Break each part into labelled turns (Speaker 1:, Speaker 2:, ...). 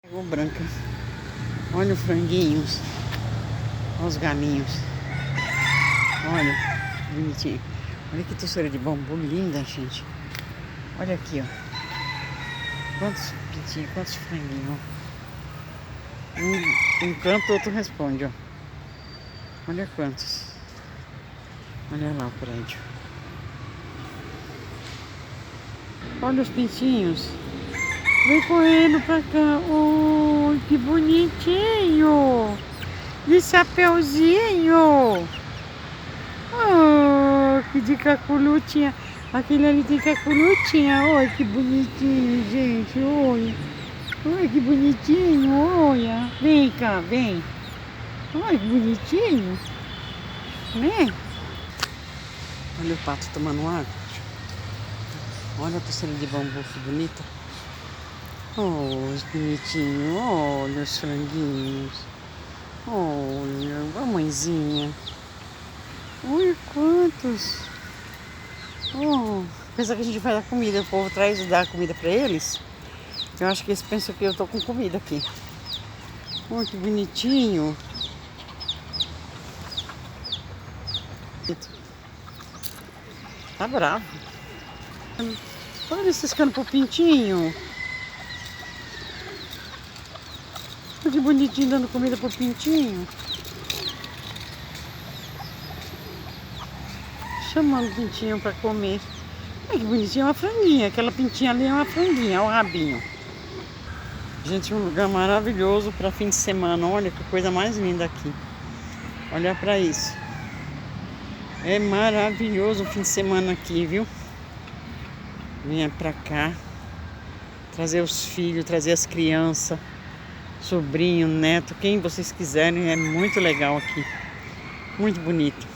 Speaker 1: Pegou branca. Olha os franguinhos. Olha os galinhos. Olha, que bonitinho. Olha que tosseira de bambu linda, gente. Olha aqui, ó. Quantos pintinhos, quantos franguinhos. Um canta, o outro responde, ó. Olha quantos. Olha lá o prédio. Olha os pintinhos. Vem correndo pra cá. Oh, que bonitinho. De chapeuzinho. Oh, que de caculutinha. Aquele ali tem caculutinha. Olha que bonitinho, gente. Olha. Olha que bonitinho. Olha. Vem cá, vem. Olha que bonitinho. Né? Olha o pato tomando água. Olha a torcida de bambu, que bonita. Oh, os bonitinhos. Olha os franguinhos. Olha a mãezinha. Olha quantos. Oh, pensa que a gente vai dar comida. O povo traz e dá comida pra eles. Eu acho que eles pensam que eu tô com comida aqui. Olha que bonitinho. Tá bravo. Olha eles ciscando pro pintinho. Olha que bonitinho dando comida pro pintinho. Chamando o pintinho pra comer. Olha que bonitinho, é uma franguinha. Aquela pintinha ali é uma franguinha, olha o rabinho. Gente, um lugar maravilhoso para fim de semana. Olha que coisa mais linda aqui. Olha pra isso. É maravilhoso o fim de semana aqui, viu? Venha pra cá. Trazer os filhos, trazer as crianças. Sobrinho, neto, quem vocês quiserem. É muito legal aqui. Muito bonito.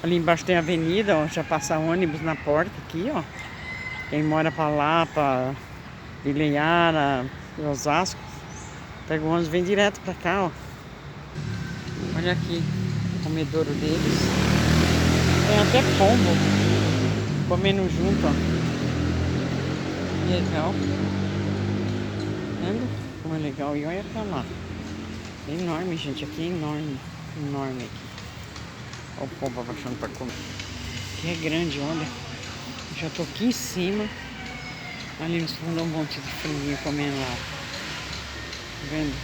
Speaker 1: Ali embaixo tem a avenida, ó. Já passa ônibus na porta aqui, ó. Quem mora pra lá, pra Ilhéara, Osasco, pega o ônibus, vem direto pra cá, ó. Olha aqui o comedouro deles. Tem até pombo comendo junto, ó. Legal. Vendo como é legal? E olha pra lá. É enorme, gente. Aqui é enorme. Enorme aqui. Olha o pombo abaixando pra comer. Aqui é grande, olha. Já tô aqui em cima. Ali nos fundos um monte de franguinho comendo lá. Tá vendo?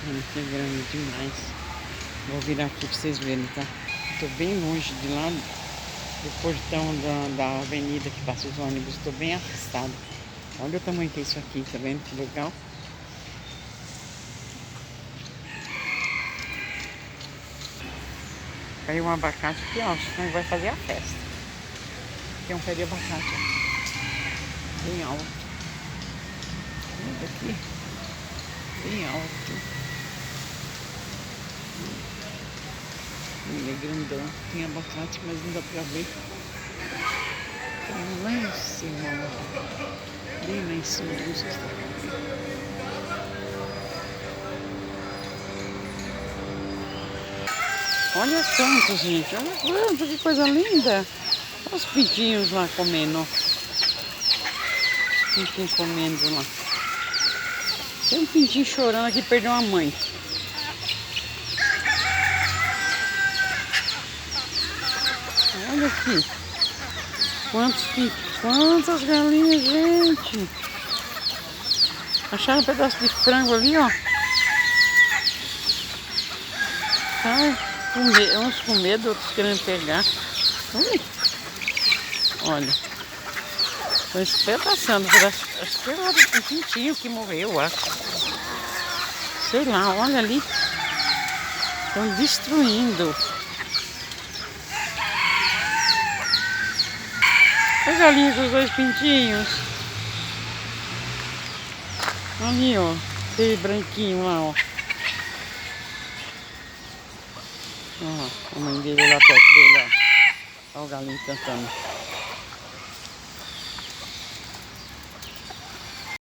Speaker 1: Olha que grande demais. Vou virar aqui pra vocês verem, tá? Tô bem longe de lá do portão da avenida que passa os ônibus. Tô bem afastado. Olha o tamanho que é isso aqui, tá vendo? Que legal. Caiu um abacate aqui, ó. Acho que nós vai fazer a festa. Tem um pé de abacate, ó. Bem alto. Olha aqui. Bem alto. Ele é grandão. Tem abacate, mas não dá pra ver. Tem lá em cima, ó. Bem lá em cima. Não sei se dá pra ver. Olha quantos, gente. Olha quanto, que coisa linda. Olha os pintinhos lá comendo. Os pintinhos comendo lá. Tem um pintinho chorando aqui, perdeu a mãe. Olha aqui. Quantas galinhas, gente. Acharam um pedaço de frango ali, ó. Ai, uns com medo, outros querendo pegar. Ui. Olha. Estou espedaçando. Acho que era um pintinho que morreu, eu acho. Sei lá, olha ali. Estão destruindo. Olha a galinha com os dois pintinhos. Ali, ó. Aquele branquinho lá, ó. Ó, a mãe dele lá perto dele, ó. Olha o galinho cantando.